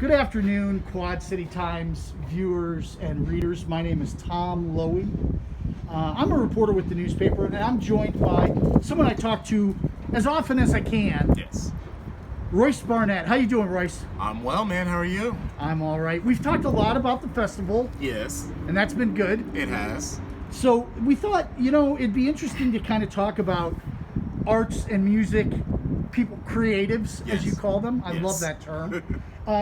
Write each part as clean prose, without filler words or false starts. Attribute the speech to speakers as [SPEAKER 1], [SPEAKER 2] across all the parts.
[SPEAKER 1] Good afternoon, Quad City Times viewers and readers. My name is Tom Lowy. I'm a reporter with the newspaper, and I'm joined by someone I talk to as often as I can.
[SPEAKER 2] Yes.
[SPEAKER 1] Royce Barnett. How you doing, Royce?
[SPEAKER 2] I'm well, man. How are you?
[SPEAKER 1] I'm all right. We've talked a lot about the festival,
[SPEAKER 2] Yes,
[SPEAKER 1] and that's been good.
[SPEAKER 2] it has.
[SPEAKER 1] So we thought, it'd be interesting to kind of talk about arts and music, people, creatives, as
[SPEAKER 2] Yes.
[SPEAKER 1] you call them. I
[SPEAKER 2] Yes.
[SPEAKER 1] love that term.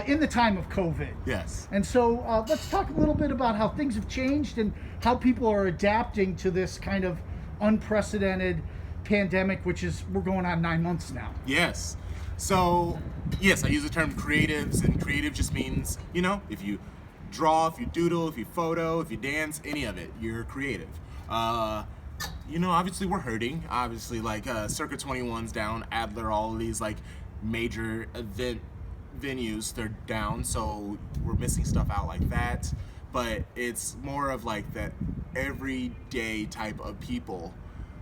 [SPEAKER 1] In the time of COVID.
[SPEAKER 2] Yes.
[SPEAKER 1] And so let's talk a little bit about how things have changed and how people are adapting to this kind of unprecedented pandemic, we're going on 9 months now.
[SPEAKER 2] Yes. So, yes, I use the term creatives, and creative just means, if you draw, if you doodle, if you photo, if you dance, any of it, you're creative. Obviously we're hurting. Obviously, like Circa 21's down, Adler, all of these like major event venues, they're down, so we're missing stuff out like that. But it's more of like that everyday type of people,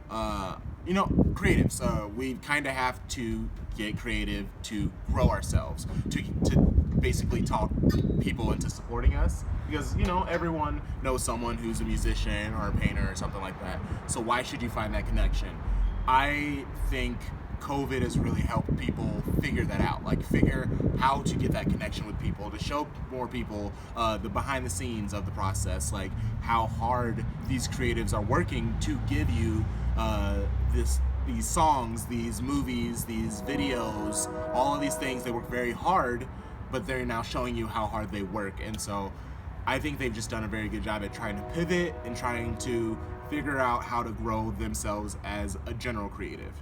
[SPEAKER 2] creatives. We kind of have to get creative to grow ourselves, to basically talk people into supporting us, because everyone knows someone who's a musician or a painter or something like that. So why should you find that connection? I think COVID has really helped people figure that out, like figure how to get that connection with people, to show more people the behind the scenes of the process, like how hard these creatives are working to give you these songs, these movies, these videos, all of these things. They work very hard, but they're now showing you how hard they work. And so I think they've just done a very good job at trying to pivot and trying to figure out how to grow themselves as a general creative.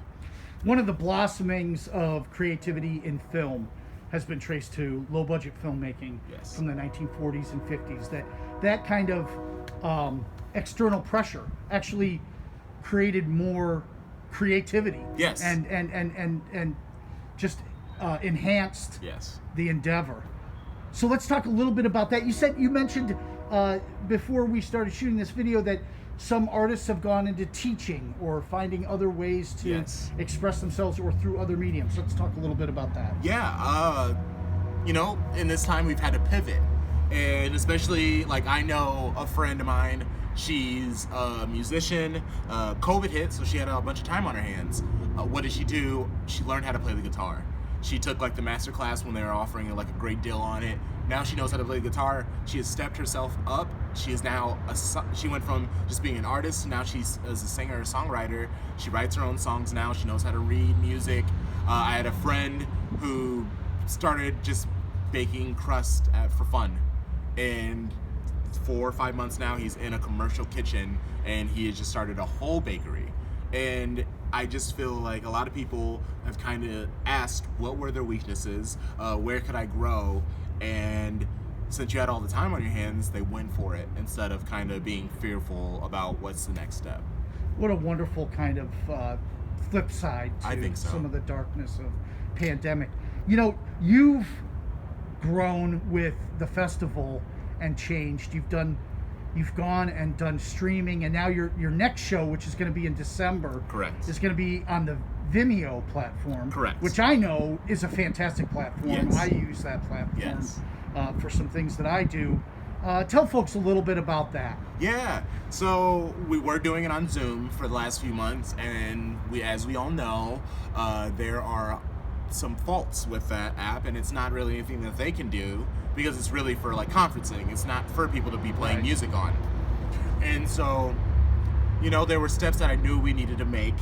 [SPEAKER 1] One of the blossomings of creativity in film has been traced to low-budget filmmaking.
[SPEAKER 2] Yes.
[SPEAKER 1] From the 1940s and 50s. That kind of external pressure actually created more creativity.
[SPEAKER 2] Yes.
[SPEAKER 1] And just enhanced
[SPEAKER 2] Yes.
[SPEAKER 1] the endeavor. So let's talk a little bit about that. You mentioned before we started shooting this video that some artists have gone into teaching or finding other ways to
[SPEAKER 2] Yes.
[SPEAKER 1] express themselves or through other mediums. Let's talk a little bit about that.
[SPEAKER 2] Yeah, in this time we've had to pivot. And especially, like, I know a friend of mine, she's a musician. COVID hit, so she had a bunch of time on her hands. What did she do? She learned how to play the guitar. She took like the master class when they were offering like a great deal on it. Now she knows how to play the guitar. She has stepped herself up. She is now she went from just being an artist, now she's as a singer, a songwriter. She writes her own songs now. She knows how to read music. I had a friend who started just baking crust for fun, and 4 or 5 months now he's in a commercial kitchen, and he has just started a whole bakery. And I just feel like a lot of people have kind of asked what were their weaknesses, where could I grow, and since you had all the time on your hands, they went for it instead of kind of being fearful about what's the next step.
[SPEAKER 1] What a wonderful kind of flip side to
[SPEAKER 2] I think so.
[SPEAKER 1] some of the darkness of pandemic. You've grown with the festival and changed. You've gone and done streaming, and now your next show, which is going to be in December,
[SPEAKER 2] Correct.
[SPEAKER 1] is going to be on the Vimeo platform.
[SPEAKER 2] Correct.
[SPEAKER 1] Which I know is a fantastic platform.
[SPEAKER 2] Yes.
[SPEAKER 1] I use that platform
[SPEAKER 2] Yes.
[SPEAKER 1] for some things that I do. Tell folks a little bit about that.
[SPEAKER 2] Yeah, so we were doing it on Zoom for the last few months, and as we all know, there are some faults with that app, and it's not really anything that they can do because it's really for like conferencing. It's not for people to be playing
[SPEAKER 1] Right.
[SPEAKER 2] music on. And so, there were steps that I knew we needed to make,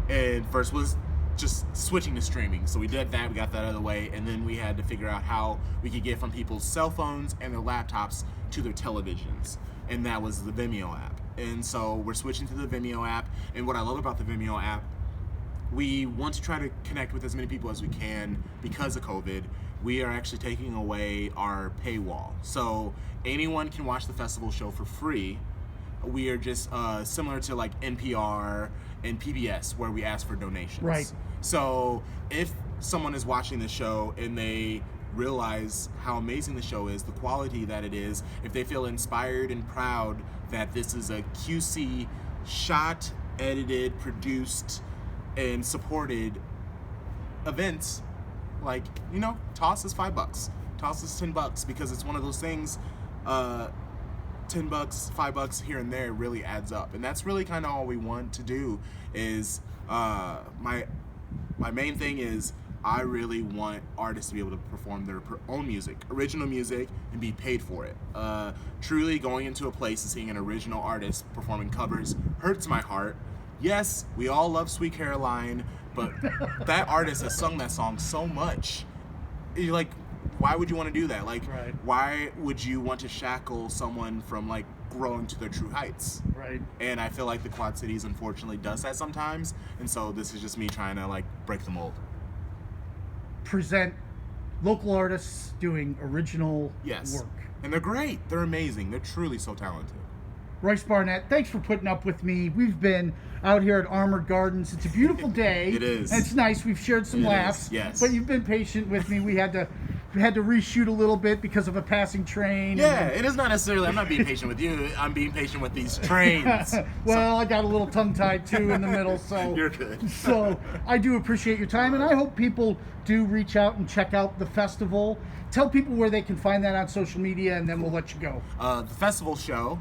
[SPEAKER 2] and first was just switching to streaming. So we did that, we got that out of the way, and then we had to figure out how we could get from people's cell phones and their laptops to their televisions, and that was the Vimeo app. And so we're switching to the Vimeo app, and what I love about the Vimeo app, we want to try to connect with as many people as we can. Because of COVID, we are actually taking away our paywall. So anyone can watch the festival show for free. We are just similar to like NPR and PBS, where we ask for donations.
[SPEAKER 1] Right.
[SPEAKER 2] So if someone is watching the show and they realize how amazing the show is, the quality that it is, if they feel inspired and proud that this is a QC shot, edited, produced, and supported events, like, toss us $5. toss us $10 because it's one of those things. $10, $5 here and there really adds up, and that's really kind of all we want to do. Is my main thing is I really want artists to be able to perform their own music, original music, and be paid for it. Truly going into a place and seeing an original artist performing covers hurts my heart. Yes, we all love Sweet Caroline, but that artist has sung that song so much. You're like, why would you want to do that? Like,
[SPEAKER 1] Right.
[SPEAKER 2] Why would you want to shackle someone from like growing to their true heights?
[SPEAKER 1] Right.
[SPEAKER 2] And I feel like the Quad Cities unfortunately does that sometimes, and so this is just me trying to like break the mold.
[SPEAKER 1] Present local artists doing original
[SPEAKER 2] Yes.
[SPEAKER 1] work.
[SPEAKER 2] And they're great. They're amazing. They're truly so talented.
[SPEAKER 1] Royce Barnett, thanks for putting up with me. We've been out here at Armored Gardens. It's a beautiful day.
[SPEAKER 2] It is.
[SPEAKER 1] And it's nice. We've shared some
[SPEAKER 2] It
[SPEAKER 1] laughs.
[SPEAKER 2] is, yes.
[SPEAKER 1] But you've been patient with me. We had to reshoot a little bit because of a passing train.
[SPEAKER 2] Yeah, it is not necessarily, I'm not being patient with you. I'm being patient with these trains.
[SPEAKER 1] Well, I got a little tongue-tied too in the middle, so
[SPEAKER 2] You're good.
[SPEAKER 1] So I do appreciate your time, and I hope people do reach out and check out the festival. Tell people where they can find that on social media, and then we'll let you go.
[SPEAKER 2] The festival show,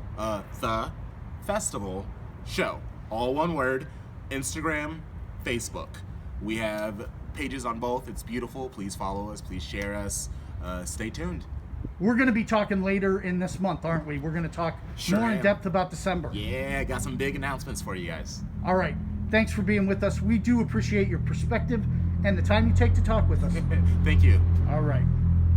[SPEAKER 2] all one word, Instagram, Facebook. We have pages on both. It's beautiful. Please follow us. Please share us. Stay tuned.
[SPEAKER 1] We're going to be talking later in this month, aren't we? We're going to talk
[SPEAKER 2] Sure
[SPEAKER 1] more in
[SPEAKER 2] am.
[SPEAKER 1] depth about December.
[SPEAKER 2] Yeah, I got some big announcements for you guys.
[SPEAKER 1] All right. Thanks for being with us. We do appreciate your perspective and the time you take to talk with us.
[SPEAKER 2] Thank you.
[SPEAKER 1] All right.